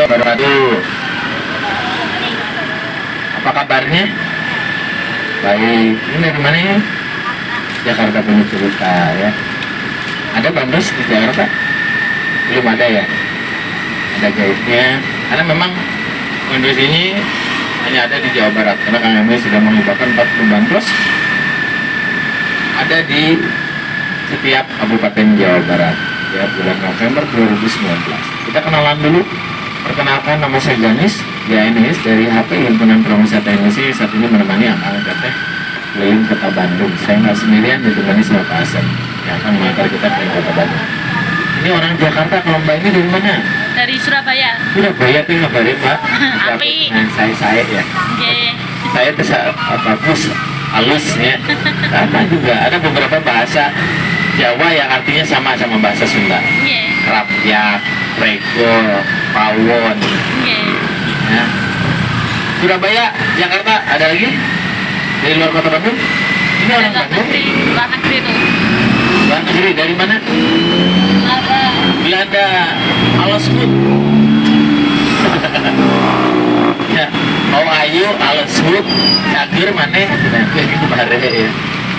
Aduh, apa kabarnya? Baik. Ini dari mana ya? Jakarta punya cerita ya. Ada Bandus di Jakarta? Belum ada ya? Ada gaibnya. Karena memang Bandus ini hanya ada di Jawa Barat. Karena Kang Emil sudah menghibahkan 40 Bandus ada di setiap kabupaten Jawa Barat. Ya, bulan November 2019. Kita kenalan dulu. Perkenalkan, nama saya Janis, Janis dari HP Himpunan Prawisata Indonesia. Saat ini menemani Akang Teteh keliling kota Bandung. Saya nggak sendirian, ditemani sama Pak Asep yang akan mengantar kita ke kota Bandung. Ini orang Jakarta, kalau Mbak ini dari mana? Dari Surabaya. Surabaya tuh ngabarin Mbak. Api. Nah, saya ya. Oke. Saya tuh bagus, halus ya. Sama juga ada beberapa bahasa Jawa yang artinya sama bahasa Sunda. Krapyak, rego, pawon. Ya. Surabaya, Jakarta, ada lagi? Dari luar kota Bandung? Ini orang Bandung? Luar negeri tuh. Luar negeri, dari mana? Belanda. Alas good. Ya, mau ayu, alas good. Cager maneh, itu bare ya.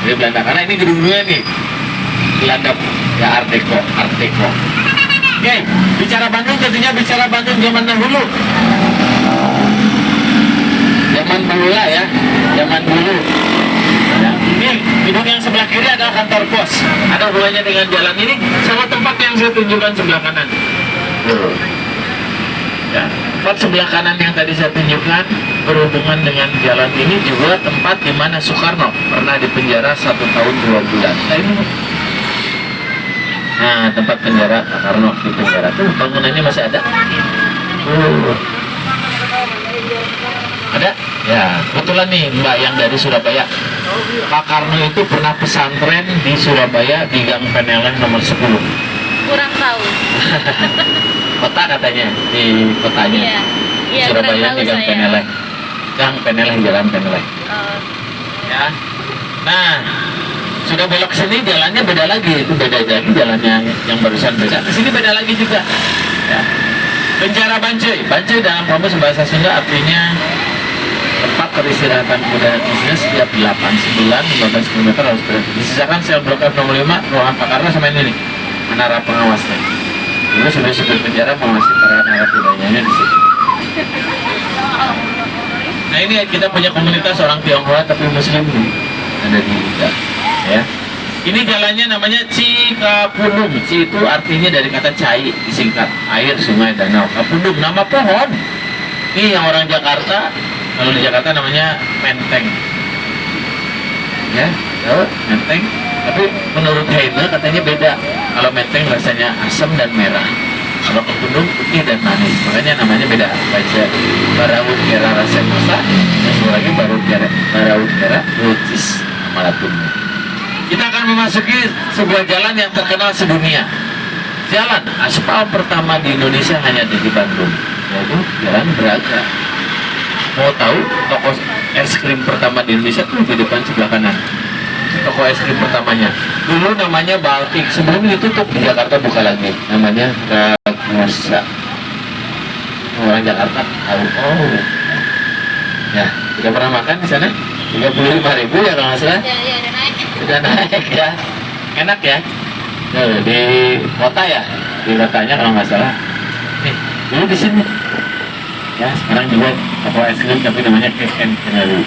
Dari Belanda, karena ini gedung-gedungnya nih Belanda, ya Art Deco. Oke, bicara Bandung tentunya bicara Bandung zaman dahulu. Zaman bahula ya, zaman dulu. Ya, ini gedung yang sebelah kiri adalah kantor pos. Ada hubungannya dengan jalan ini sama tempat yang saya tunjukkan sebelah kanan. Ya, tempat sebelah kanan yang tadi saya tunjukkan berhubungan dengan jalan ini juga tempat di mana Soekarno pernah dipenjara 1 tahun 2 bulan. Nah, ini tempat penjara Pak Karno di penjara tuh bangunannya masih ada. Ada? Ya, kebetulan nih Mbak yang dari Surabaya. Pak Karno itu pernah pesantren di Surabaya di Gang Peneleh nomor 10. Kurang tahu. Kota katanya, di kotanya. Iya, Surabaya di Gang Peneleh. Gang Peneleh, Jalan Peneleh. Ya. Nah, sudah belok sini jalannya beda lagi, itu beda lagi jalannya yang barusan beda. Di sini beda lagi juga. Ya. Penjara Bancai dalam kamus bahasa Sunda artinya tempat peristirahatan kuda khususnya setiap 8, 9, 15 km harus berhenti. Disisakan sel blok F05, ruangan Pak Karno sama ini nih, menara pengawasnya. Dulu sudah supir penjara mengawasi para narapidanya di situ. Nah ini kita punya komunitas orang Tionghoa tapi Muslim nih, ada di Liga. Ya. Ini jalannya namanya Cikapunung. Ci itu artinya dari kata cai, disingkat air, sungai, danau. Kapunung nama pohon. Ini yang orang Jakarta, kalau di Jakarta namanya menteng. Ya, tahu menteng. Tapi menurut Heine katanya beda. Kalau menteng rasanya asam dan merah. Kalau kapunung putih dan manis. Makanya namanya beda. Baca Barawut Kera Rasemasa, yang lagi Barawut Kera Rucis Malatunmu. Kita akan memasuki sebuah jalan yang terkenal sedunia. Jalan aspal pertama di Indonesia hanya di Bandung, yaitu Jalan Braga. Mau tahu toko es krim pertama di Indonesia tuh di depan sebelah kanan. Toko es krim pertamanya. Dulu namanya Baltic, sebelum ditutup di Jakarta buka lagi. Namanya Ragusa. Orang Jakarta tahu. Oh, ya, sudah pernah makan di sana? 35.000 ya kalau nggak salah. Iya, udah naik. Sudah naik ya, enak ya. Di kota ya, di kotanya kalau nggak salah. Nih, dulu di sini. Ya, sekarang juga toko es krim tapi namanya Keken Kenari.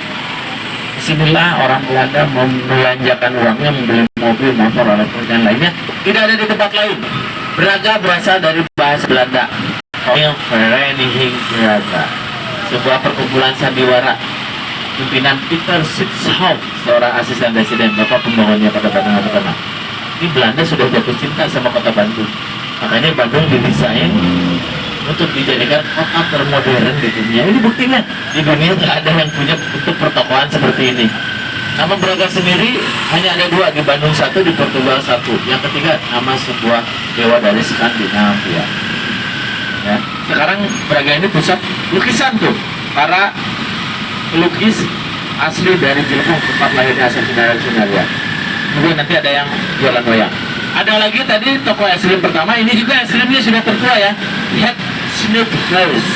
Disinilah orang Belanda membelanjakan uangnya membeli mobil, motor, elektronik dan lainnya. Tidak ada di tempat lain. Braga berasal dari bahasa Belanda. Vereniging Braga, sebuah perkumpulan sandiwara. Pimpinan Peter Sitzhoff, seorang asisten residen, bapak pembangunnya kota Bandung pertama. Ini Belanda sudah jatuh cinta sama kota Bandung. Makanya Bandung didesain untuk dijadikan kota termodern di dunia. Ini buktinya di dunia nggak ada yang punya bentuk pertokoan seperti ini. Nama Braga sendiri hanya ada 2, di Bandung 1, di Portugal 1. Yang ketiga nama sebuah dewa dari Skandinavia. Ya. Sekarang Braga ini pusat lukisan tuh para pelukis asli dari Jepang, tempat lahirnya asal Sundaria. Kemudian nanti ada yang jualan wayang. Ada lagi tadi toko es krim pertama, ini juga es krimnya sudah tertua ya. Lihat Sneakers.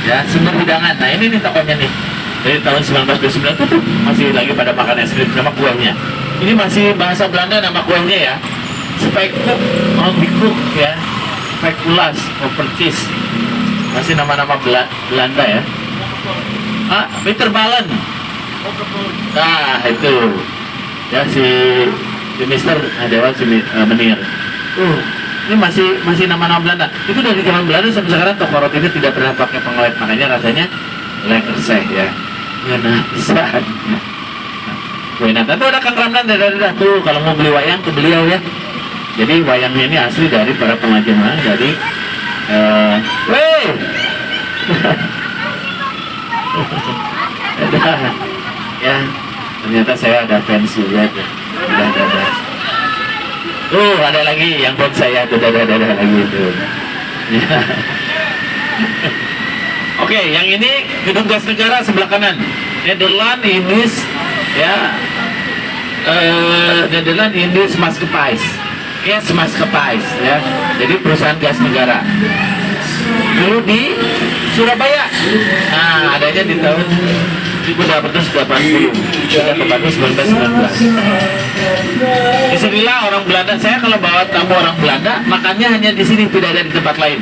Ya, sumber hidangan. Nah ini nih tokonya nih. Dari tahun 1929 tuh masih lagi pada makan es krim sama kuahnya. Ini masih bahasa Belanda nama kuahnya ya. Spekuk, Ambikuk ya. Spekulas, Properties. Masih nama-nama Belanda ya. Peter Ballen. Nah itu. Ya si Mister Dewan si Menir. Ini masih nama-nama Belanda. Itu dari zaman Belanda sampai sekarang toko roti ini tidak pernah pakai pengawet, makanya rasanya lekker seh ya. Nah, bisa. Kue nata tuh ada Kang Ramdan dadah tuh kalau mau beli wayang ke beliau ya. Jadi wayangnya ini asli dari para pengrajin wayang dari ya ternyata saya ada fans juga tuh. Ada lagi yang buat saya tuh dadah lagi tuh. Oke, yang ini gedung gas negara sebelah kanan. Nederland Indies ya. Nederland Indies Maatskappij. Gas Maatskappij ya. Jadi perusahaan gas negara. Dulu di Surabaya. Nah, adanya di tahun 1880. Sudah ke Bandung 1919. Disinilah orang Belanda. Saya kalau bawa tamu orang Belanda, makannya hanya di sini, tidak ada di tempat lain.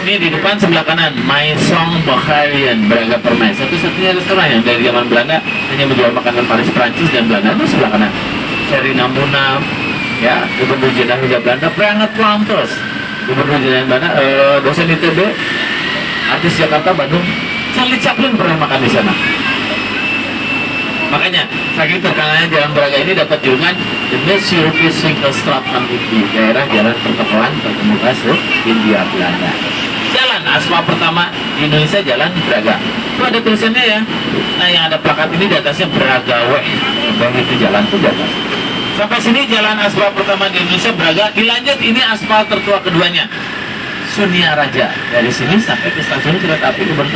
Ini di depan sebelah kanan, Maison Bavarian, Braga Permai. Satu-satunya restoran yang dari zaman Belanda hanya menjual makanan Paris, Prancis dan Belanda. Itu sebelah kanan. Serina Munaf, ya, Gubernur Jenderal Hindia Belanda, Pranget Plantos, Gubernur Jenderal Belanda, dosen ITB, artis Jakarta, Bandung, Charlie Chaplin pernah makan di sana. Makanya, saking terkenalnya Jalan Braga ini dapat julukan The Most European Single Straatman di daerah jalan pertemuan terkemuka se-Hindia Belanda. Jalan aspal pertama di Indonesia, Jalan Braga. Itu ada tulisannya ya. Nah, yang ada plakat ini di atasnya Bragawe. Bang itu jalan tuh di atas. Sampai sini jalan aspal pertama di Indonesia Braga. Dilanjut ini aspal tertua keduanya, Sunia Raja. Dari sini sampai ke stasiun kereta api Kebon.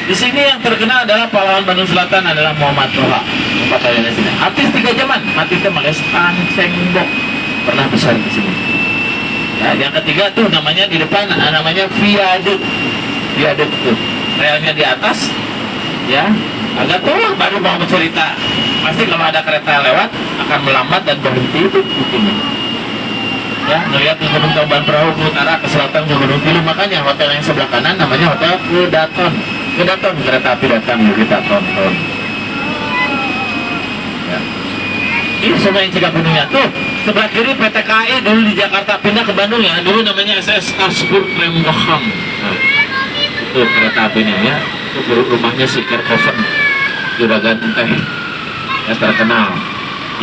Di sini yang terkenal adalah pahlawan Bandung Selatan adalah Muhammad Toha. Di sini. Artis 3 zaman, mati temaga Stansengbok pernah besar di sini. Ya, yang ketiga tuh namanya di depan namanya viaduk. Viaduk tuh. Relnya di atas, ya. Agak tua baru mau bercerita. Pasti kalau ada kereta lewat akan melambat dan berhenti itu begini. Ya, ngelihat ke Gunung Tauban Perahu ke utara, ke selatan ke Gunung Tilu. Makanya hotel yang sebelah kanan namanya Hotel Kedaton. Kedaton, kereta api datang kita tonton. Ya. Ini semua yang cegah gunungnya tuh. Sebelah kiri PT KAI dulu di Jakarta pindah ke Bandung ya. Dulu namanya SS Arsburg Lemgoham. Nah, itu kereta apinya ya. Itu rumahnya si Kerkhoven, juragan teh yang terkenal,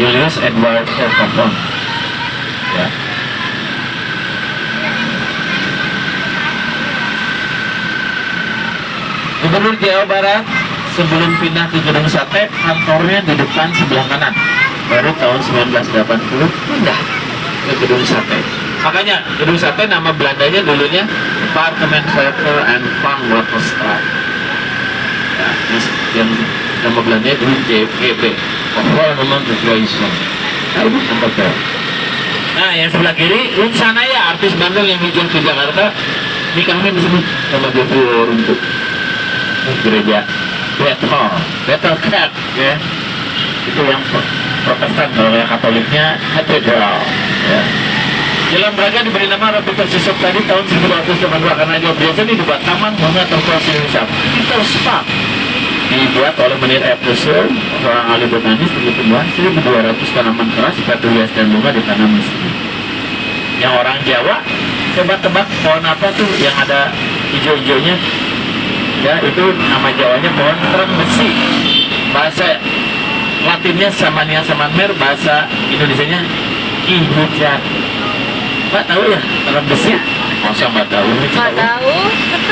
Julius Edward Kerkhoven. Ya. Gubernur Jawa Barat sebelum pindah ke Gedung Sate, kantornya di depan sebelah kanan. Baru tahun 1980 pindah ke Gedung Sate. Makanya Gedung Sate nama Belandanya dulunya Departemen Water and Farm Waterstraat. Ya, yang nama Belandanya dulu JVB, Government Regulation. Nah, itu tempatnya. Nah, yang sebelah kiri, Ruth Sanaya, artis Bandung yang hijau ke Jakarta. Ini kami disebut sama dia untuk gereja Bethel Cat ya. Itu yang Protestan, kalau yang Katoliknya Katedral ya. Jalan Braga diberi nama Peter Sisop tadi tahun 1882 karena dia biasa dibuat taman bunga tertua Indonesia. Peter Spark dibuat oleh Menir F. Russell, seorang ahli botanis tumbuh tumbuhan. 1.200 tanaman keras, batu hias dan bunga ditanam di sini. Yang orang Jawa coba tebak pohon apa tuh yang ada hijau-hijaunya? Ya, itu nama Jawanya pohon terang besi. Bahasa Latinnya Samania samanmer, bahasa Indonesianya Ki hujan. Mbak tahu ya terang besi? Masa Mbak tahu? Mbak tahu.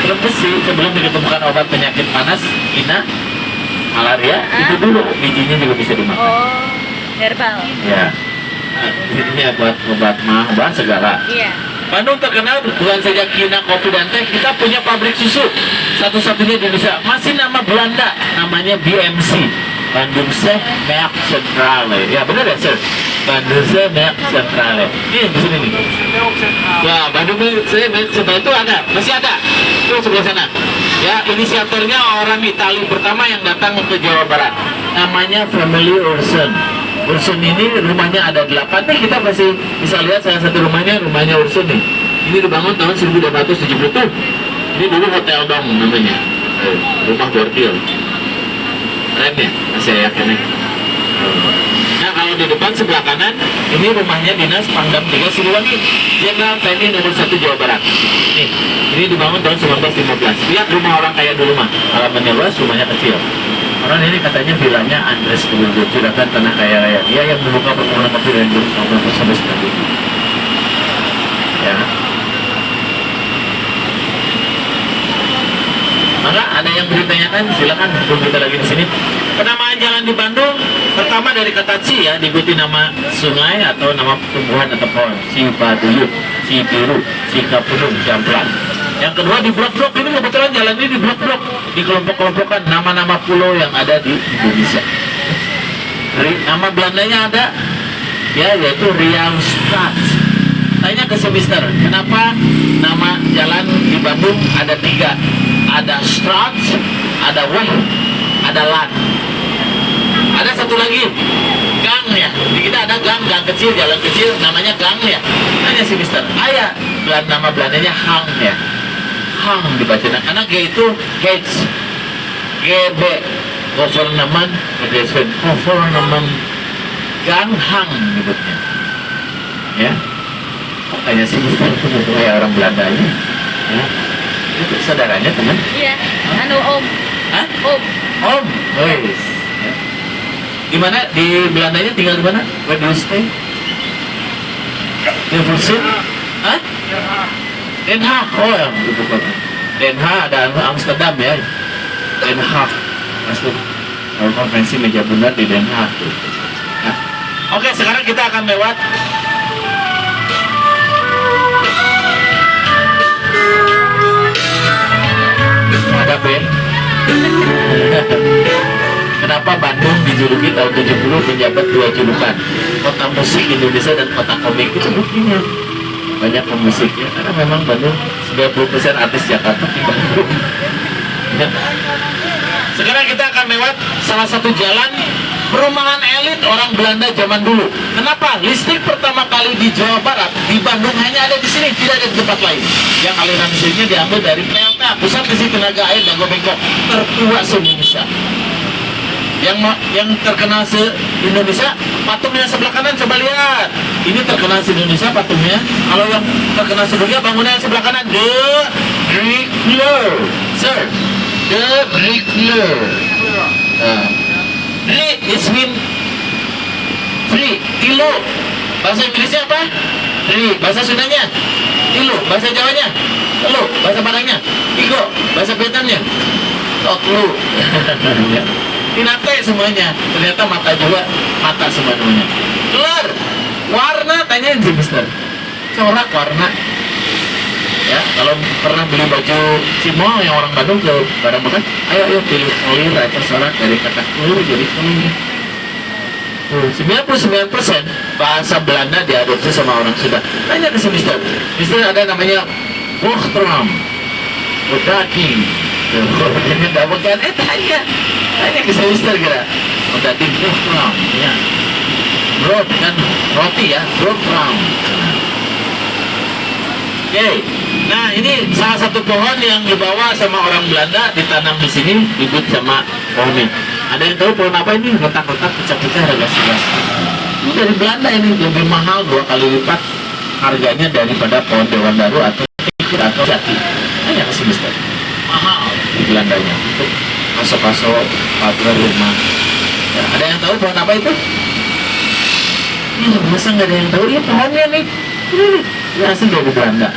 Terang besi sebelum ditemukan obat penyakit panas, ina, malaria, itu dulu bijinya juga bisa dimakan. Oh, herbal. Ya, ini buat obat mah, obat segala. Iya. Bandung terkenal bukan saja kina, kopi dan teh, kita punya pabrik susu satu-satunya di Indonesia, masih nama Belanda, namanya BMC, Bandung Melk Centrale. Ya benar ya sir, Bandung Melk Centrale. Ini di sini nih. Ya Bandung Melk Centrale itu ada, masih ada. itu sebelah sana. Ya, inisiatornya orang Itali pertama yang datang ke Jawa Barat. Namanya Family Urson. Urson ini rumahnya ada 8 nih, kita masih bisa lihat salah satu rumahnya Urson nih. Ini dibangun tahun 1270 tuh. Ini dulu Hotel Dom namanya. Rumah bordil. Keren ya, saya yakin nih. Nah, kalau di depan sebelah kanan, ini rumahnya Dinas Pangdam 3 Siliwangi, Jenderal TNI nomor 1 Jawa Barat. Nih, ini dibangun tahun 1915. Lihat rumah orang kaya dulu mah, halamannya luas, rumahnya kecil. Orang ini katanya vilanya Andres dulu, juragan tanah kaya-kaya. Dia yang membuka perkebunan kopi dan tahun sampai sekarang. Ya. Maka ada yang ditanyakan, silakan hubungi kita lagi di sini. Penamaan jalan di Bandung pertama dari kata Ci ya, diikuti nama sungai atau nama tumbuhan atau pohon. Cibaduyut, Cibiru, Cikapundung, Ciamplas. Yang kedua di blok-blok, ini kebetulan jalan ini di blok-blok, di kelompok-kelompokkan nama-nama pulau yang ada di Indonesia. Nama Belandanya ada, ya, yaitu Riamstad. Tanya ke semester, kenapa nama jalan di Bandung ada 3? Ada Straat, ada Weg, ada Laan. Ada satu lagi, gang ya. Di kita ada gang kecil, jalan kecil, namanya gang ya. Tanya si Mister, ayah, nama Belandanya Hang ya. Hang dibaca, karena G itu Gates, GB, Government, Government, gang Hang nyebutnya. Ya, tanya si Mister, itu kayak orang Belanda aja. Ya. Itu saudaranya teman? Iya, Om. Hah? Om. Wes. Ya. Di mana di Belandanya tinggal di mana? Where do you stay? Di Vussen? Hah? Den Haag. Oh yang itu kota. Den Haag ada Amsterdam ya. Den Haag. Masuk. Kalau konvensi meja bundar di Den Haag. Nah. Oke, sekarang kita akan lewat ada band. Kenapa Bandung dijuluki tahun 70 menjabat 2 julukan, kota musik Indonesia dan kota komik? Itu buktinya banyak pemusiknya, karena memang Bandung 90% artis Jakarta di Bandung. Ya. Sekarang kita akan lewat salah satu jalan perumahan elit orang Belanda zaman dulu. Kenapa? Listrik pertama kali di Jawa Barat, di Bandung hanya ada di sini, tidak ada di tempat lain. Yang aliran listriknya diambil dari PLTA, Pusat Listrik Tenaga Air Dago Bengkok, tertua se-Indonesia. Yang terkenal se-Indonesia, patungnya sebelah kanan, coba lihat. Ini terkenal se-Indonesia patungnya. Kalau yang terkenal sedunia, bangunan yang sebelah kanan, The Brickler. Sir, The Brickler. Dri is mean free, tilo. Bahasa Inggrisnya apa? Dri. Bahasa Sundanya? Tilo. Bahasa Jawanya? Telo. Bahasa Padangnya? Tigo. Bahasa Vietnamnya? Toklu. Tinate semuanya. Ternyata mata juga, mata semuanya. Keluar. Warna, tanyain si Mister. Corak warna. Ya, kalau pernah beli baju Cimo yang orang Bandung ke barang bekas, ayo pilih clear aja sorak dari kata clear jadi clear. 99% bahasa Belanda diadopsi sama orang Sunda. Tanya ke si Mister. Mister ada namanya Bochtram, Bodaki. Ini nggak bukan? Tanya ke si Mister kira. Bodaki Bochtram, ya. Brot kan roti ya, Bochtram. Oke, nah ini salah satu pohon yang dibawa sama orang Belanda, ditanam di sini, dibut sama pohonnya. Ada yang tahu pohon apa ini? Retak-retak, pecah-pecah, harga 11. Ini dari Belanda, ini lebih mahal 2 kali lipat harganya daripada pohon Dewan Daru atau Tikir atau Jati. Hanya kasih Mister. Mahal di Belandanya untuk masuk-masuk pagar rumah. Ya, ada yang tahu pohon apa itu? Ih, masa nggak ada yang tahu? Iya pohonnya nih. Ini asli dari Belanda.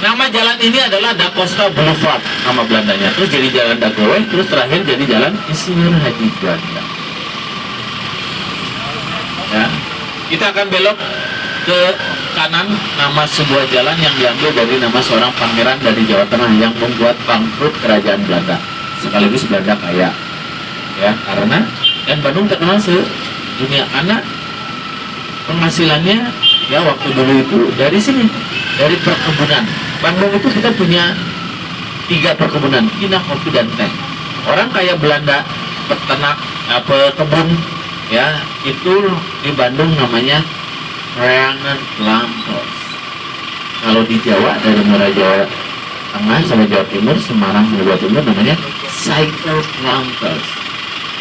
Nama jalan ini adalah Da Costa Boulevard, nama Belandanya. Terus jadi jalan Dagowe, terus terakhir jadi jalan Insinyur Haji Juanda. Ya, kita akan belok ke kanan, nama sebuah jalan yang diambil dari nama seorang pangeran dari Jawa Tengah yang membuat bangkrut kerajaan Belanda, sekaligus Belanda kaya. Ya, karena dan Bandung terkenal sedunia karena penghasilannya ya waktu dulu itu dari sini, dari perkebunan. Bandung itu kita punya 3 perkebunan, kina, kopi, dan teh. Orang kaya Belanda, peternak, kebun, ya itu di Bandung namanya Rangelampers. Kalau di Jawa dari Muara Jawa Tengah sampai Jawa Timur, Semarang sampai Jawa Timur namanya Cyclelampers.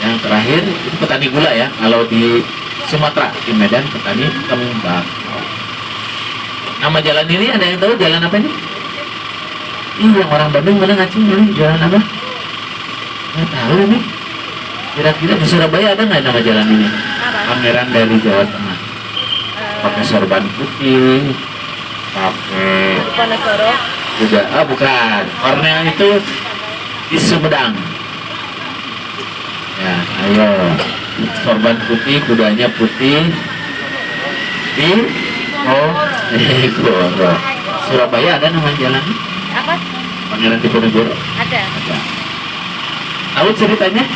Yang terakhir itu petani gula ya. Kalau di Sumatera, di Medan petani tembakau. Nama jalan ini ada yang tahu jalan apa ini? Iya, orang Bandung mana ngacung ini jalan apa? Nggak tahu ini. Kira-kira di Surabaya ada nggak nama jalan ini? Apa? Pangeran dari Jawa Tengah. Pakai sorban putih, pakai Ponegoro. juga, bukan. Kornel itu di Sumedang. Ya, ayo. Sorban putih, kudanya putih. Di Ponegoro. Surabaya ada nama jalan Apa? Pangeran Diponegoro. Ada. Tahu ceritanya?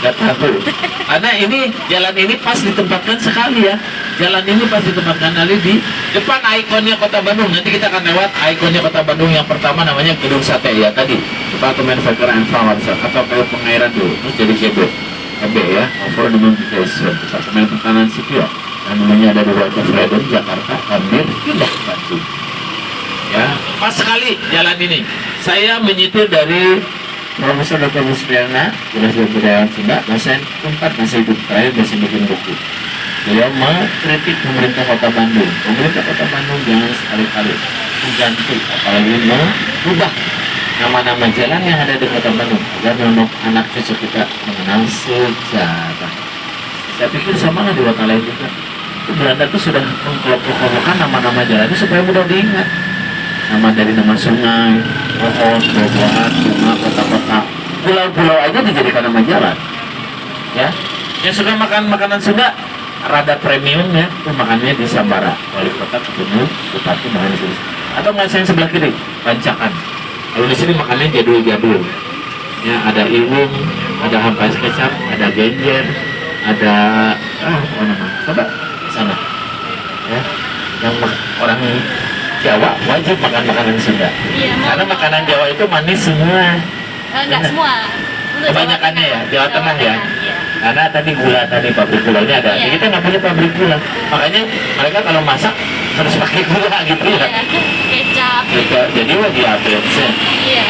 Gak tahu. Karena ini jalan ini pas ditempatkan sekali ya. Jalan ini pas ditempatkan kali di depan ikonnya Kota Bandung. Nanti kita akan lewat ikonnya Kota Bandung yang pertama namanya Gedung Sate ya tadi. Departemen Factor and Flowers atau kayak pengairan dulu. Terus jadi GB. KB ya. Over Notification. Departemen Pertahanan Sipil. Dan namanya ada di Walter Freden, Jakarta, Gambir, pindah ke Bandung. Ya, pas sekali jalan ini. Saya menyitir dari Profesor Dr. Musriana, Profesor Budaya Sunda, dosen 4 masa hidup terakhir masih bikin buku. Beliau mengkritik pemerintah Kota Bandung. Pemerintah Kota Bandung jangan sekali-kali mengganti, apalagi merubah nama-nama jalan yang ada di Kota Bandung agar anak cucu kita mengenal sejarah. Saya pikir sama nggak di kota lain juga. Itu Belanda itu sudah mengkelompokkan nama-nama jalan itu supaya mudah diingat. Nama dari nama sungai, pohon, buah-buahan, bunga, kota-kota, pulau-pulau aja dijadikan nama jalan. Ya, yang suka makan makanan Sunda rada premium ya, itu makannya di Sambara, wali kota, gubernur, bupati makan di sini. Atau nggak yang sebelah kiri, Bancakan. Kalau di sini makannya jadul-jadul. Ya, ada iwung, ada hampas kecap, ada genjer, ada apa nama? Coba sana. Ya, yang orang Jawa wajib makan makanan Sunda. Iya, Karena makanan Jawa itu manis semua. enggak semua. Untuk Kebanyakannya ya, Jawa Tengah ya. Iya. Karena tadi gula, tadi pabrik gulanya ada. Iya. Kita nggak punya pabrik gula. Makanya mereka kalau masak harus pakai gula gitu ya. Iya. Kecap. Jadi wajib upgrade. Iya.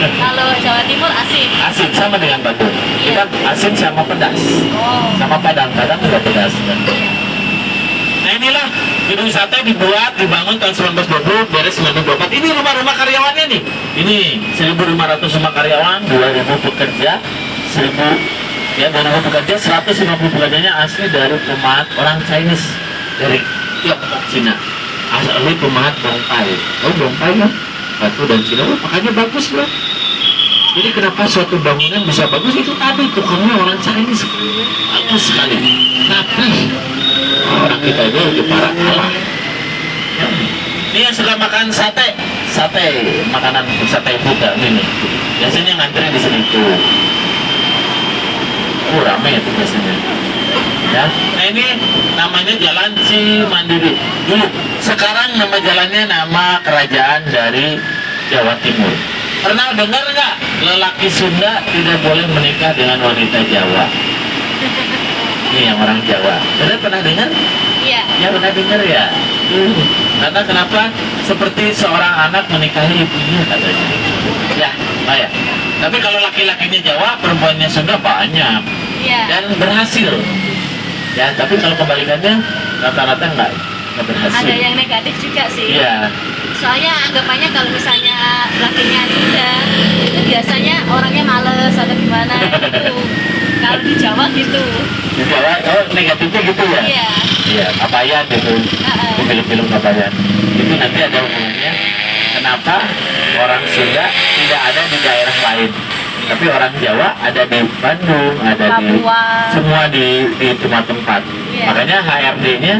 Kalau Jawa Timur asin. Asin sama dengan Bandung. Kita asin sama pedas. Oh. Sama Padang juga pedas. Iya. Nah inilah gedung sate dibuat, dibangun tahun 1920, beres 1924. Ini rumah-rumah karyawannya nih. Ini 1.500 rumah karyawan, 2.000 pekerja, 2.000 pekerja, 150 pekerjanya asli dari pemahat orang Chinese, dari Tiongkok, Cina. Asli pemahat bongkai. Oh bongkai kan? Batu dan Cina, makanya bagus loh. Jadi kenapa suatu bangunan bisa bagus itu tadi tukangnya orang Chinese, bagus sekali. Tapi orang kita ini lebih parah kalah. Ini yang suka makan sate, makanan sate buka ini. Biasanya ngantri di sini tuh. Rame itu biasanya. Ya, nah ini namanya Jalan Cimandiri dulu. Sekarang nama jalannya nama kerajaan dari Jawa Timur. Pernah dengar nggak lelaki Sunda tidak boleh menikah dengan wanita Jawa? Ini yang orang Jawa. Sudah pernah dengar? Iya. Ya pernah dengar ya. Karena kenapa? Seperti seorang anak menikahi ibunya katanya. Ya, ya. Tapi kalau laki-lakinya Jawa, perempuannya Sunda banyak Iya. dan berhasil. Ya, tapi kalau kebalikannya rata-rata nggak berhasil. Ada yang negatif juga sih. Iya. Soalnya anggapannya kalau misalnya lakinya Sunda itu biasanya orangnya males atau gimana gitu. Kalau di Jawa gitu. Di Jawa, oh negatifnya gitu ya? Iya. Iya, Kabayan gitu. Di film-film Kabayan. Itu nanti ada hubungannya. Kenapa orang Sunda tidak ada di daerah lain? Tapi orang Jawa ada di Bandung, ada Papua. semua di semua tempat. Iya. Makanya HRD-nya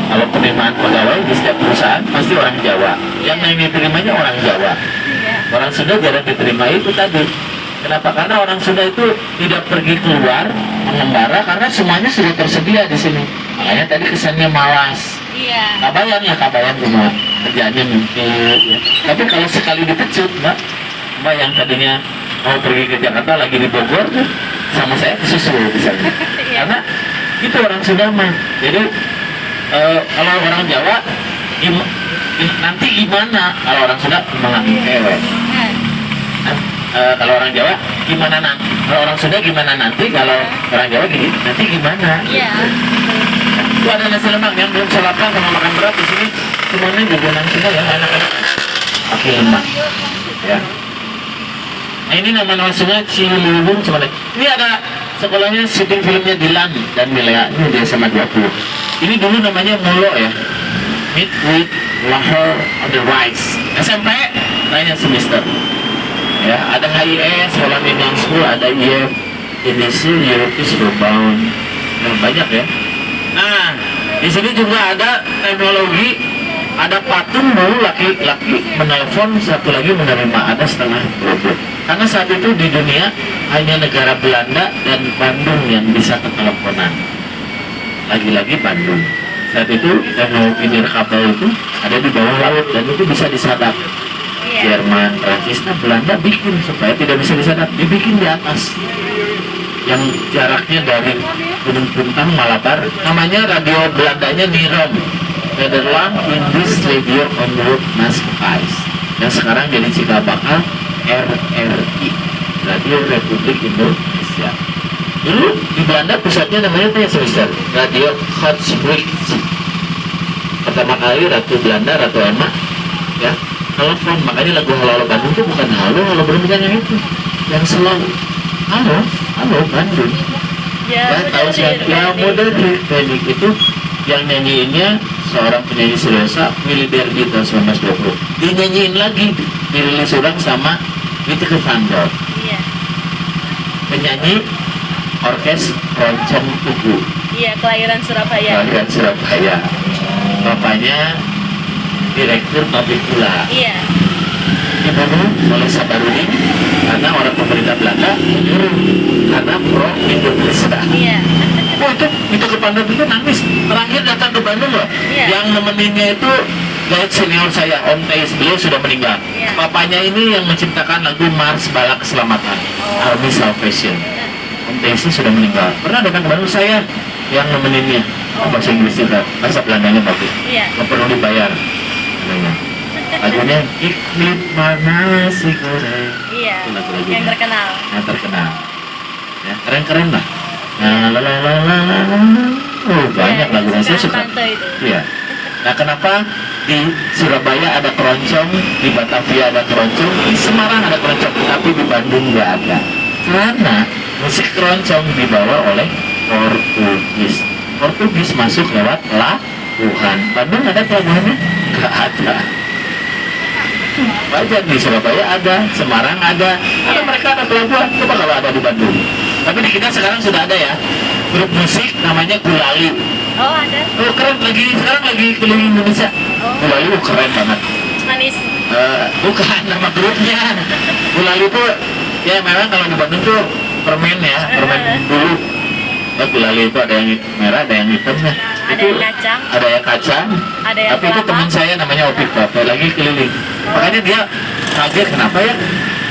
kalau penerimaan pegawai di setiap perusahaan pasti orang Jawa. Yang diterimanya orang Jawa. Iya. Orang Sunda jarang diterima itu tadi. Kenapa? Karena orang Sunda itu tidak pergi keluar mengembara karena semuanya sudah tersedia di sini. Makanya tadi kesannya malas. Iya. Kabayan cuma kerjaannya mimpi ya. Tapi kalau sekali dipecut mbak yang tadinya mau pergi ke Jakarta lagi di Bogor sama saya kesusul misalnya. Iya. Karena itu orang Sunda mah. Jadi kalau orang Jawa nanti gimana? Kalau orang Sunda mengambil cewek. Kalau orang Jawa gimana nanti? Kalau orang Sunda gimana nanti? Kalau orang Jawa gini nanti gimana? Iya. Itu ada nasi lemak yang belum sarapan sama makan berat di sini. Semuanya jajanan Sunda ya anak-anak. Kaki lemak. Ya. Nah ini nama-nama Sunda Ciliwung cuma. Ini ada sekolahnya syuting filmnya Dilan dan Milea. Ini di SMA 20. Ini dulu namanya Mulo ya. Meet with Lahore on the Rise. SMP lainnya semester. Ya, ada HIS, Sekolah Median School, ada IF, Indonesia, European Rebound, banyak ya. Nah, di sini juga ada teknologi, ada patung dulu laki-laki menelpon, satu lagi menerima, ada setengah robot. Karena saat itu di dunia hanya negara Belanda dan Bandung yang bisa keteleponan. Lagi-lagi Bandung. Saat itu teknologi nirkabel itu ada di bawah laut dan itu bisa disadap. Jerman, Prancis, Belanda bikin supaya tidak bisa disadap, dibikin di atas yang jaraknya dari Gunung Puntang Malabar, namanya radio Belandanya Nirom, Nederland Indisch Radio Omroep Maatschappij, yang sekarang jadi cikal bakal RRI, Radio Republik Indonesia. Dulu di Belanda pusatnya namanya semester Radio Hotspritsie. Pertama kali Ratu Belanda, Ratu Emma ya telepon, makanya lagu Halo Halo Bandung itu bukan halo Bandung, bukan yang itu, yang selalu halo Bandung ya, tahu siapa ya, modern teknik itu yang nyanyiinnya seorang penyanyi seriosa Willy Derby tahun 1920, dinyanyiin lagi dirilis ulang sama Witke van Dort, penyanyi orkes Roncong Tugu, kelahiran Surabaya, bapaknya direktur pabrik gula. Iya. Dibunuh oleh Sabarudin karena orang pemerintah Belanda menyuruh karena pro Indonesia. Iya. Oh itu ke Bandung itu nangis. Terakhir datang ke Bandung loh. Iya. Yang nemeninnya itu guide senior saya, Om Teis, beliau sudah meninggal. Iya. Papanya ini yang menciptakan lagu Mars Bala Keselamatan, Army Salvation. Om Teis sudah meninggal. Pernah datang ke Bandung saya yang nemeninnya. Bahasa Inggris juga, bahasa Belandanya bagus. Iya. Nggak perlu dibayar. Lagunya iklim mana sih goreng. Iya. Yang terkenal. Ya, keren lah. Banyak lagu saya suka. Iya. Nah, kenapa di Surabaya ada keroncong, di Batavia ada keroncong, di Semarang ada keroncong, tapi di Bandung nggak ada. Karena musik keroncong dibawa oleh Portugis masuk lewat pelabuhan. Bandung ada pelabuhannya? Nggak ada. Wajar di Surabaya ada, Semarang ada, karena mereka ada pelabuhan. Coba kalau ada di Bandung. Tapi di kita sekarang sudah ada ya grup musik namanya Gulali. Oh ada. Oh keren, sekarang lagi keliling Indonesia. Gulali keren banget. Manis. Bukan nama grupnya. Gulali itu ya memang kalau di Bandung tuh permen ya, permen dulu. Gulali itu ada yang merah, ada yang hitamnya. Ada yang kacang. Ada yang kacang. Ada yang tapi itu teman saya namanya Opik Bapak lagi keliling. Makanya dia kaget kenapa ya?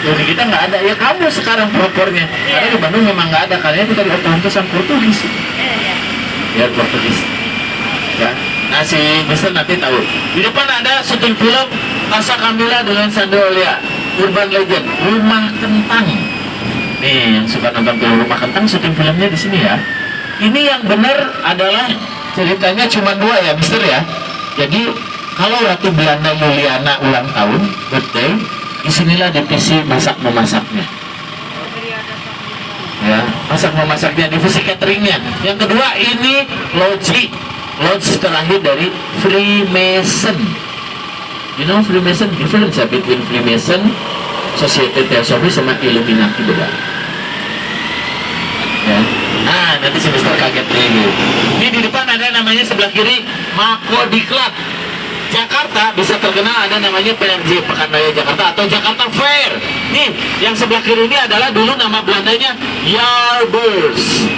Di kita nggak ada. Ya kamu sekarang propornya. Karena di Bandung memang nggak ada. Karena itu dari otomatis Portugis. Ya Portugis. Ya. Nah si Mister nanti tahu. Di depan ada syuting film Casa Camila dengan Sandra Olia, Urban Legend, Rumah Kentang. Nih yang suka nonton film Rumah Kentang, syuting filmnya di sini ya. Ini yang benar adalah ceritanya cuma 2 ya Mister ya. Jadi kalau Ratu Belanda Juliana ulang tahun birthday, disinilah divisi masak memasaknya. Ya, masak memasaknya, divisi cateringnya. Yang kedua ini lodge terakhir dari Freemason. You know Freemason? Difference between Freemason, Society Theosophy sama Illuminati beda. Ya. Nah, nanti semester kaget nih. Ini di depan ada namanya sebelah kiri Mako Diklat. Jakarta bisa terkenal ada namanya PRJ Pekan Raya Jakarta atau Jakarta Fair. Nih, yang sebelah kiri ini adalah dulu nama Belandanya Jaarbeurs.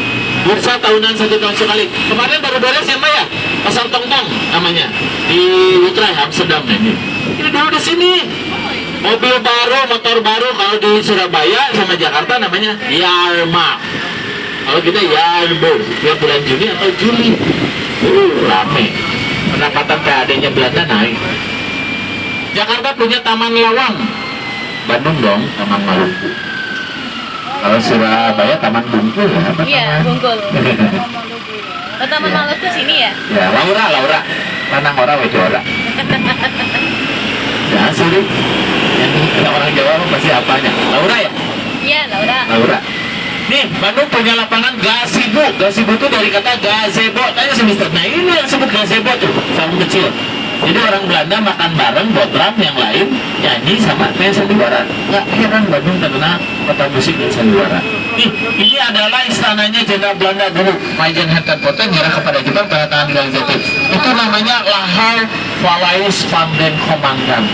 bursa tahunan 1 tahun sekali. Kemarin baru beres ya Mbak ya, Pasar Tongtong namanya di Utrecht Amsterdam ini. Ini dulu di sini. Mobil baru, motor baru kalau di Surabaya sama Jakarta namanya Yarmark. Kalau kita Yarburg, tiap bulan Juni atau Juli. Rame. Pendapatan PAD-nya Belanda naik. Jakarta punya Taman Lawang. Bandung dong, Taman Maluku. Kalau Surabaya Taman Bungkul ya? Apa Iya, taman? Bungkul. Oh, Taman Maluku sini ya? Ya, Laura. Lanang ora, wedo ora. Ya, sulit. Yang kena orang Jawa pasti apanya? Laura ya? Iya, Laura. Laura. Nih, Bandung punya lapangan gazebo. Gazebo itu dari kata gazebo. Tanya semester. Nah, ini yang sebut gazebo tuh, sarung kecil. Jadi orang Belanda makan bareng, botram yang lain nyanyi sama kayak sandiwara. Nggak heran Bandung terkenal kota musik dan sandiwara. Nih, ini adalah istananya Jenderal Belanda dulu. Majen Hatta Poten nyerah kepada Jepang pada tahun 1900. Itu namanya Lahar Valais van den Commandant.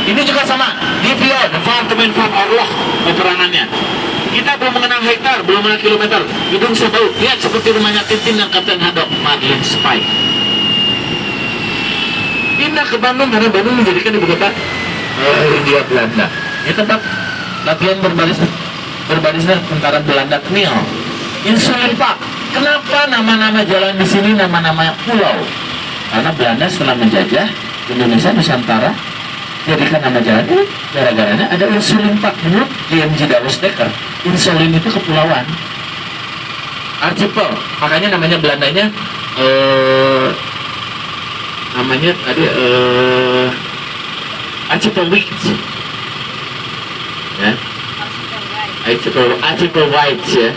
Ini juga sama, DVO, Departemen van Oorlog, peperangannya. Kita belum mengenal hektar, belum mengenal kilometer. Gedung sebau, lihat seperti rumahnya Tintin dan Kapten Haddock, Madeleine Spike. Pindah ke Bandung karena Bandung menjadikan ibu kota Hindia Belanda. Ini tempat latihan berbarisnya tentara Belanda Kniel. Insulin Park. Kenapa nama-nama jalan di sini nama-nama pulau? Karena Belanda setelah menjajah Indonesia Nusantara jadikan nama jalan ini gara-garanya ada Insulin Park. Menurut JMJ Dawes Dekker, insulin itu kepulauan, archipel. Makanya namanya Belandanya namanya tadi Archipelwijk ya, Archipelwijk ya.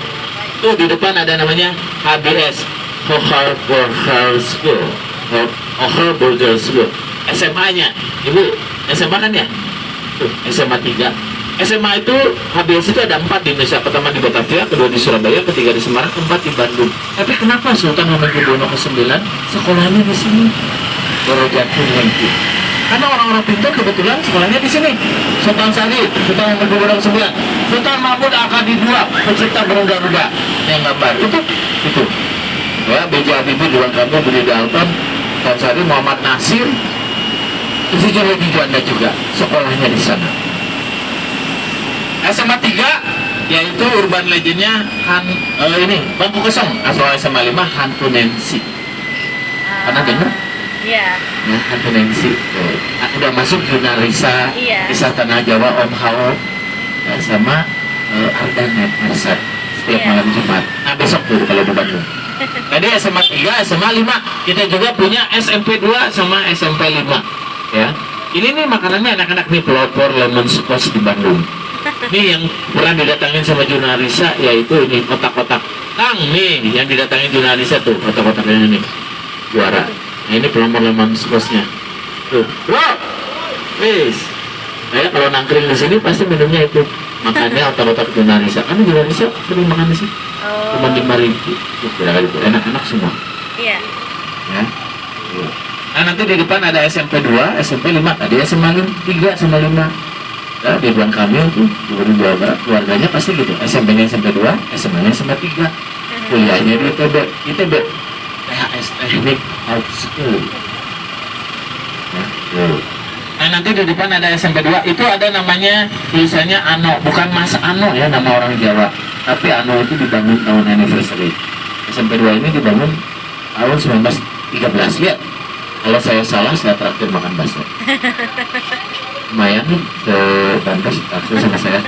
Tuh di depan ada namanya HBS, Hochburger School, Hochburger School. SMA-nya ibu SMA kan ya, tuh SMA 3. SMA itu HBS itu ada 4 di Indonesia. Pertama di Batavia, kedua di Surabaya, ketiga di Semarang, keempat di Bandung. Tapi kenapa Sultan Hamengkubuwono ke-9 sekolahnya di sini? Borojaku Hengki. Karena orang-orang pintar kebetulan sekolahnya di sini. Sultan Syarif, Sultan Hamengkubuwono ke-9, Sultan Mahmud Aqadi II, pencipta berongga-rongga yang gambar itu. Ya, B.J. Habibie, Dewan Kamil, Budi Dalton, Sultan Syarif, Muhammad Nasir, Insinyur Haji Juanda juga sekolahnya di sana. SMA 3 yaitu urban legendnya ini Bangku Kosong. Asal SMA 5 Hantu Nancy. Pernah dengar? Iya. Ya, Hantu Nancy. Udah masuk Junarisa, Iya. Kisah Tanah Jawa Om Hao, ya, sama Ardanet Arsad setiap Iya. malam Jumat. Nah besok tuh kalau di Bandung. Tadi SMA 3, SMA 5. Kita juga punya SMP 2 sama SMP 5. Ya. Ini nih makanannya anak-anak nih, pelopor lemon squash di Bandung. Nih yang pernah didatangin sama Junarisa yaitu ini kotak-kotak. Kang nih yang didatangin Junarisa tuh kotak-kotaknya nih juara. Nah ini pelopor lemon squashnya. Tuh, wow, wis. Saya kalau nangkring di sini pasti minumnya itu. Makannya kotak-kotak Junarisa. Kan Junarisa sering makan di sini. Cuma 5.000. Itu enak-enak semua. Iya. Ya. Nah nanti di depan ada SMP 2, SMP 5, tadi SMA 3 sama 5. Ya, di Ridwan Kamil tuh, di Jawa Barat, keluarganya pasti gitu. SMP-nya SMP 2, SMA-nya SMA 3. Kuliahnya di ITB, THS Teknik Art School. Nah nanti di depan ada SMP 2, itu ada namanya tulisannya Ano, bukan Mas Ano ya nama orang Jawa, tapi Ano itu dibangun tahun anniversary. SMP 2 ini dibangun tahun 1913. Lihat, kalau saya salah saya traktir makan bakso. Lumayan nih ke Bantes traktir sama saya.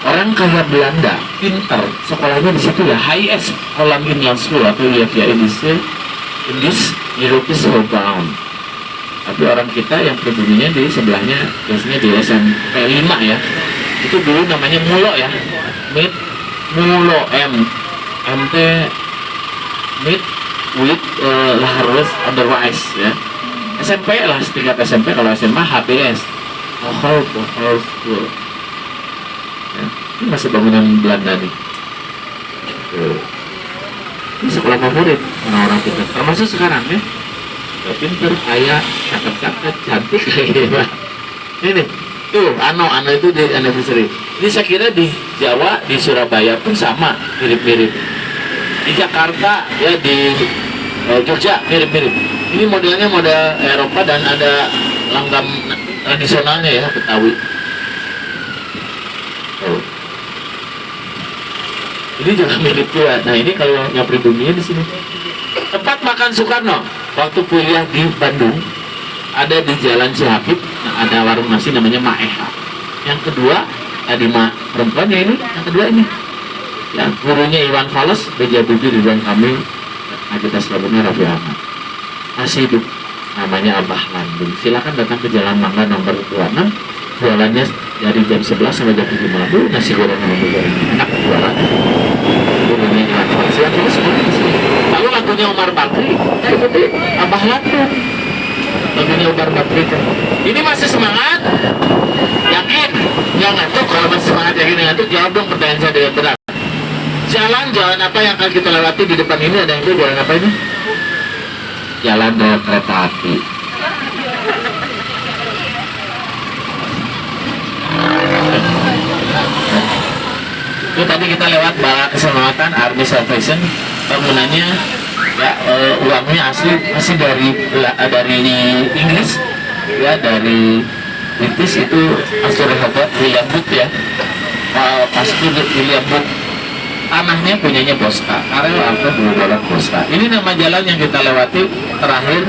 Orang kaya Belanda, pintar, sekolahnya di situ ya, HIS, Holland Inland School atau IFIA in this European Homebound. Tapi orang kita yang pribuminya di sebelahnya, biasanya di SMP 5 ya. Itu dulu namanya Mulo ya. Mulo MT Mid with Laharus otherwise ya. SMP lah, setingkat SMP. Kalau SMA HBS, School ya. Ini masih bangunan Belanda nih. Ini sekolah favorit orang-orang pintar, termasuk sekarang ya. Pintar, kaya, cakep-cakep, cantik kayak ini tuh Ano itu di anniversary. Ini saya kira di Jawa, di Surabaya pun sama, mirip-mirip di Jakarta, ya di Jogja mirip-mirip. Ini modelnya model Eropa dan ada langgam tradisionalnya ya, Betawi. Oh. Ini juga mirip juga. Nah ini kalau yang pribumi di sini. Tempat makan Soekarno waktu kuliah di Bandung ada di Jalan Cihapit. Nah, ada warung nasi namanya Maeha. Yang kedua tadi perempuannya ini, yang kedua ini. Yang gurunya Iwan Fals, Beja Budi Ridwan Kamil, Agita Selabunnya Raffi Ahmad. Masih hidup, namanya Abah Landung. Silakan datang ke Jalan Mangga nomor 26. Jualannya dari jam 11 sampai jam 7 malam. Nasi goreng sama mie goreng enak jualan. Gurunya Iwan Fals, silakan semua di sini. Lalu lagunya Omar Bakri, ikuti Abah Landung. Lagunya Omar Bakri itu. Ini masih semangat? Yakin? Yang ngantuk, kalau masih semangat yakin ngantuk, jawab dong pertanyaan saya dengan benar. Jalan apa yang akan kita lewati di depan ini? Ada yang itu jalan apa ini? Jalan rel kereta api. Itu tadi kita lewat Bala Keselamatan Army Salvation. Bangunannya ya uangnya asli masih dari Inggris ya, dari British. Itu Astronaut William Booth ya. Pasti William Booth. Tanahnya punyanya Bosca, Karel atau Bulgarak Bosca. Ini nama jalan yang kita lewati terakhir,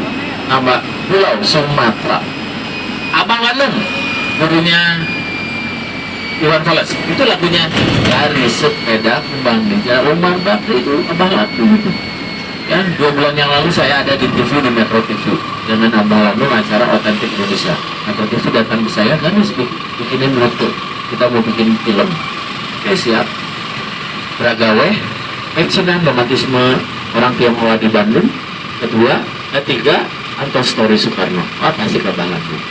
nama Pulau Sumatera. Abang Landung, gurunya Iwan Fals. Itu lagunya Dari Sepeda Kembang Ninja Omar Bakri itu Abang Landung itu. Ya, 2 bulan yang lalu saya ada di TV, di Metro TV dengan Abang Landung, acara Otentik Indonesia. Metro TV datang ke saya, kan bikinin foto, kita mau bikin film. Oke, siap. Beragawe, action dan romantisme orang Tionghoa di Bandung. Ketiga, Anto Story Soekarno. Kasih ke Abah Landung.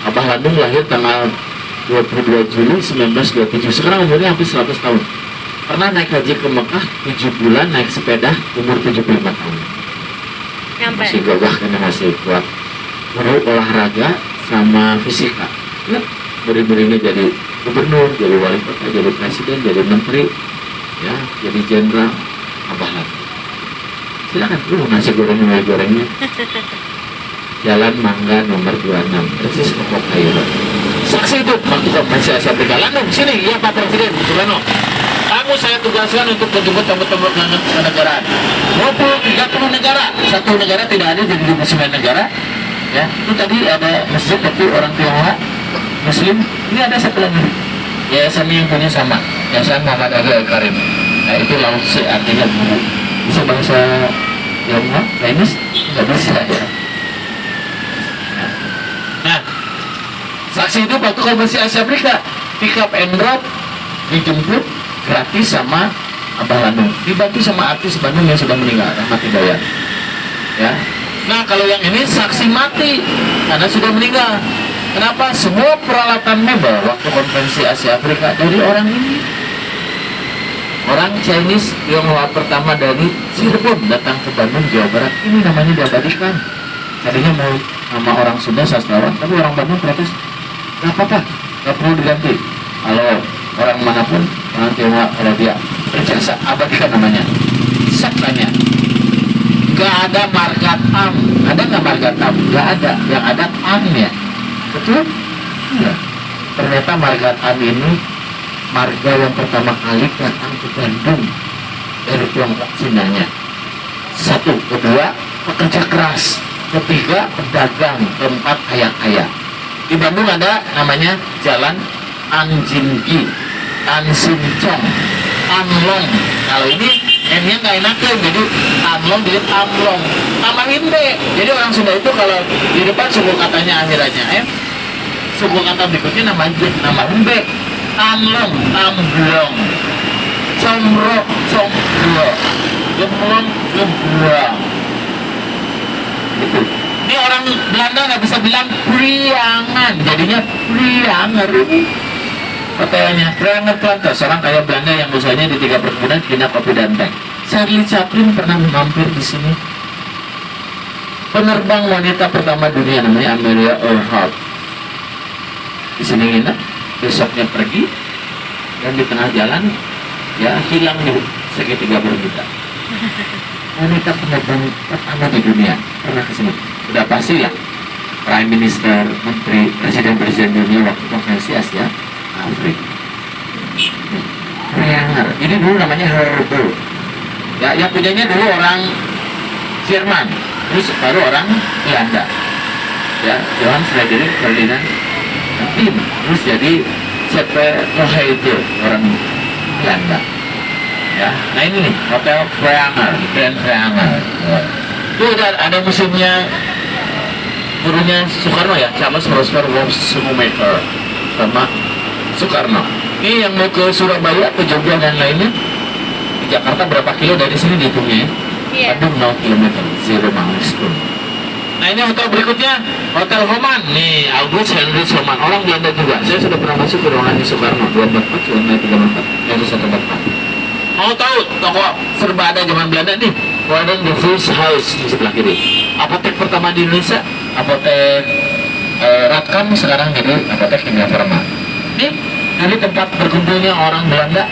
Abah Landung lahir tanggal 22 Juli 1927. Sekarang umurnya hampir 100 tahun. Pernah naik haji ke Mekah 7 bulan, naik sepeda umur 75 tahun. Masih gagah karena masih kuat. Guru olahraga sama fisika. Ya, beri-berinya jadi gubernur, jadi wali kota, jadi presiden, jadi menteri. Ya, jadi jenderal. Abah Landung. Silakan nasi goreng mie gorengnya. Jalan Mangga nomor 26, persis Kepok Kairo. Saksi hidup waktu Konferensi Asia Afrika. Landung, sini ya Pak Presiden Soekarno. Kamu saya tugaskan untuk menjemput tamu-tamu kenegaraan. 30 negara, satu negara tidak ada jadi 29 negara. Ya, itu tadi ada masjid tapi orang Tionghoa Muslim. Ini ada satu lagi. Yayasan yang punya sama, Yayasan Muhammad Aga Karim. Nah itu Lao Tse, artinya guru. Bisa bahasa Tionghoa, Chinese? Nggak bisa ya. Nah, saksi itu waktu Konferensi Asia Afrika, pick up and drop, dijemput gratis sama Abah Landung, dibantu sama artis Bandung yang sudah meninggal, Rahmat Hidayat. Ya. Nah kalau yang ini saksi mati karena sudah meninggal. Kenapa? Semua peralatan mebel waktu Konferensi Asia Afrika dari orang ini. Orang Chinese Tionghoa pertama dari Cirebon datang ke Bandung, Jawa Barat. Ini namanya diabadikan. Tadinya mau nama orang Sunda sastrawan, tapi orang Bandung protes. Gak apa-apa, gak perlu diganti. Kalau orang manapun, orang Tionghoa, kalau dia berjasa, abadikan namanya. Saktanya. Gak ada marga Tam. Ada gak marga Tam? Gak ada. Yang ada Tam-nya. Betul? Iya. Ternyata marga Tam ini marga yang pertama kali datang ke Bandung dari Tiongkok Cinanya. Satu, kedua, pekerja keras. Ketiga, pedagang. Keempat, kaya-kaya. Di Bandung ada namanya Jalan Anjinggi, Ansincong, Anlong. Kalau ini M-nya nggak enak tuh, jadi Anlong jadi Amlong. Tambahin B. Jadi orang Sunda itu kalau di depan suku katanya akhirannya M, suku kata berikutnya nambahin B. Amlong, Amblong, Comro, Combro, Gemlong, Gembrong. Gitu. Ini orang Belanda nggak bisa bilang Priangan, jadinya Prianger. Katanya Prianger Plantas, orang kaya Belanda yang usahanya di 3 perkebunan, Kina, Kopi, dan Teh. Charlie Chaplin pernah mampir di sini. Penerbang wanita pertama dunia namanya Amelia Earhart. Di sini nginep, besoknya pergi, dan di tengah jalan ya hilang di segitiga berbeda. Wanita penerbang pertama di dunia pernah ke sini. Udah pasti ya, Prime Minister, Menteri, Presiden dunia waktu konferensi Asia Afrika. Reanger, ini dulu namanya Herbo. Ya, yang punyanya dulu orang Jerman, terus baru orang Belanda. Ya, Johann Frederik Ferdinand Tim, terus jadi C.P. Mohaide, orang Belanda. Ya, nah ini nih Hotel Preanger, Grand Preanger. Itu ada museumnya gurunya Soekarno ya, Charles Prosper Woolsemaker sama Soekarno. Ini yang mau ke Surabaya, ke Jogja dan lainnya, di Jakarta berapa kilo dari sini dihitungnya ya? Iya. Bandung 0 km, zero milestone. Nah ini hotel berikutnya, Hotel Homan. Nih, August Henry Homan, orang Belanda juga. Saya sudah pernah masuk ke ruangannya Soekarno, 244, lantai 34, yang 144. Mau tahu toko serba ada zaman Belanda nih, Warden the First House di sebelah kiri. Apotek pertama di Indonesia, apotek Ratkam, sekarang jadi apotek Kimia Farma. Nih, dulu tempat berkumpulnya orang Belanda,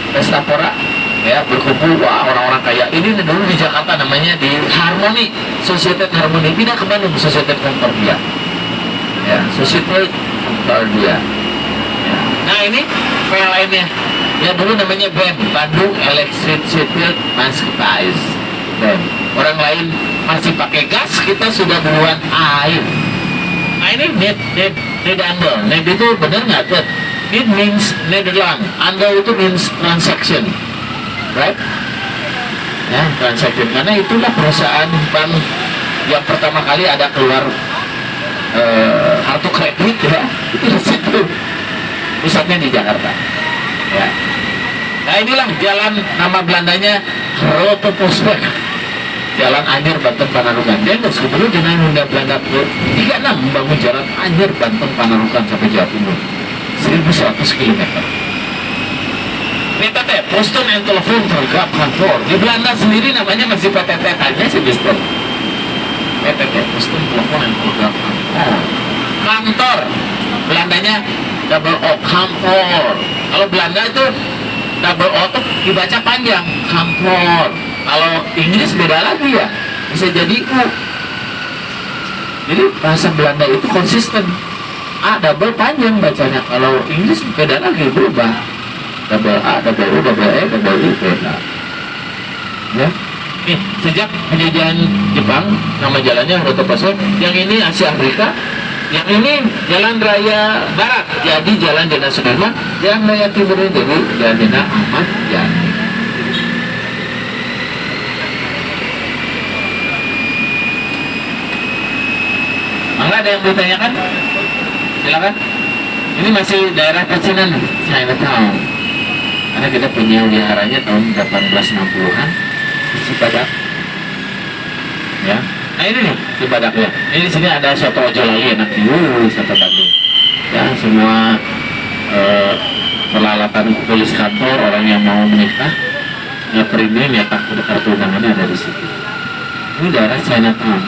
Pestapora, ya berkumpul, wah orang-orang kaya. Ini dulu di Jakarta namanya di Harmony, Societet Harmony. Pindah ke Bandung, Societet Concordia. Ya, Societet Concordia. Ya. Nah ini PLN-nya. Ya dulu namanya BEM, Bandung Electricity Management BEM. Orang lain masih pakai gas, kita sudah duluan air. Nah ini Nederlander. Ned itu benar nggak tuh? It means Netherlands. Andel itu means transaction, right? Ya transaction. Karena itulah perusahaan bank yang pertama kali ada keluar kartu kredit ya. Itu di situ. Pusatnya di Jakarta. Ya. Nah inilah jalan, nama Belandanya Rote Posweg, Jalan Anyer Banten Panarukan. Dan sebelum dengan Undang Belanda 36 membangun jalan Anyer Banten Panarukan sampai Jawa Timur 1100 km. PTT, Posten and Telephone Telegraph Kantor. Di Belanda sendiri namanya masih PTT aja sih, Mister. PTT, Posten Telephone and Telegraph Kantor. Kantor, Belandanya double O, kantor. Kalau Belanda itu double O tuh dibaca panjang, kantor. Kalau Inggris beda lagi ya, bisa jadi U. Jadi bahasa Belanda itu konsisten. A double panjang bacanya. Kalau Inggris beda lagi, berubah. Double A, double U, double E, double I beda. Ya. Nih, sejak penjajahan Jepang, nama jalannya Rote Posweg. Yang ini Asia Afrika. Yang ini Jalan Raya Barat, jadi Jalan Jenderal Sudirman. Jalan Raya Timur ini jadi Jalan Jenderal Ahmad Yani. Mangga ada yang bertanyakan? Silakan. Ini masih daerah pecinan Chinatown. Karena kita punya wiharanya tahun 1860-an di Cibadak. Ya. Nah ini nih Cibadaknya. Ini di sini ada soto ojo lali enak di soto Bandung. Ya semua peralatan polis kantor, orang yang mau menikah, nyeprint nyetak kartu undangannya ada di situ. Ini daerah Chinatown,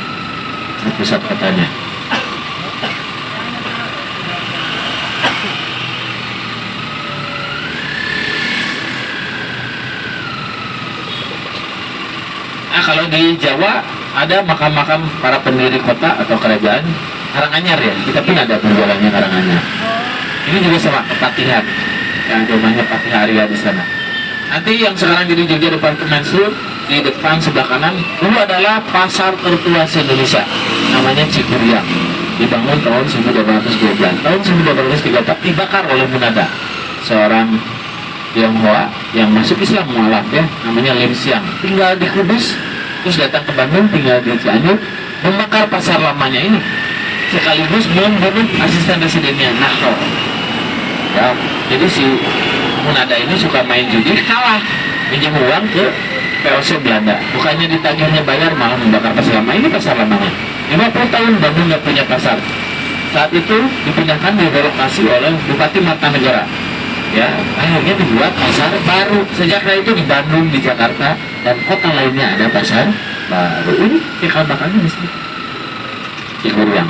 pusat kotanya. Nah kalau di Jawa ada makam-makam para pendiri kota atau kerajaan Karanganyar ya, kita pun ada penjualannya Karanganyar. Ini juga sama Patihan, yang rumahnya Patih Arya di sana. Nanti yang sekarang jadi Jogja depan Kemenlu, di depan sebelah kanan dulu adalah pasar tertua se-Indonesia, namanya Cikuriang. Dibangun tahun 1812. Tahun 1834 dibakar oleh Munada, seorang Tionghoa yang masuk Islam mualaf ya, namanya Lim Siang. Tinggal di Kudus, terus datang ke Bandung, tinggal di Cianjur, membakar pasar lamanya ini, sekaligus membunuh asisten residennya Nahro. Ya, jadi si Munada ini suka main judi, kalah, pinjam uang ke POC Belanda. Bukannya ditagihnya bayar, malah membakar pasar lama. Ini pasar lamanya. 50 tahun Bandung nggak punya pasar. Saat itu dipindahkan, direlokasi oleh Bupati Martanegara. Ya, akhirnya dibuat pasar baru. Sejak itu di Bandung, di Jakarta, dan kota lainnya ada pasar baru. Ini cikal bakalnya di sini. Cikuriang.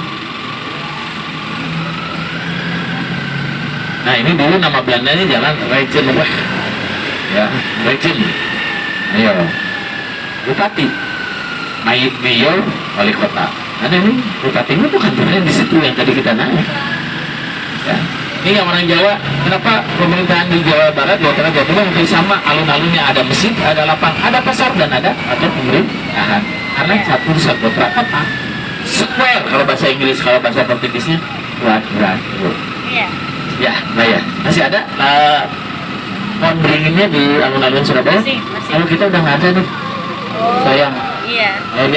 Nah ini dulu nama Belandanya jalan Regenweg. Ya, Regen. Ayo. bupati, mayor, wali kota. Ada nih bupatinya tuh kantornya di situ yang tadi kita naik. Ya. Ini yang orang Jawa, kenapa pemerintahan di Jawa Barat, Jawa Tengah, Jawa Timur hampir sama, alun-alunnya ada masjid, ada lapang, ada pasar dan ada kantor pemerintahan. Karena satu kota kota. Square kalau bahasa Inggris, kalau bahasa Portugisnya kuadrat. Iya. Ya, nah ya. Masih ada pohon beringinnya di alun-alun Surabaya? Masih. Kalau kita udah nggak ada nih. Oh. Sayang. Iya. Yang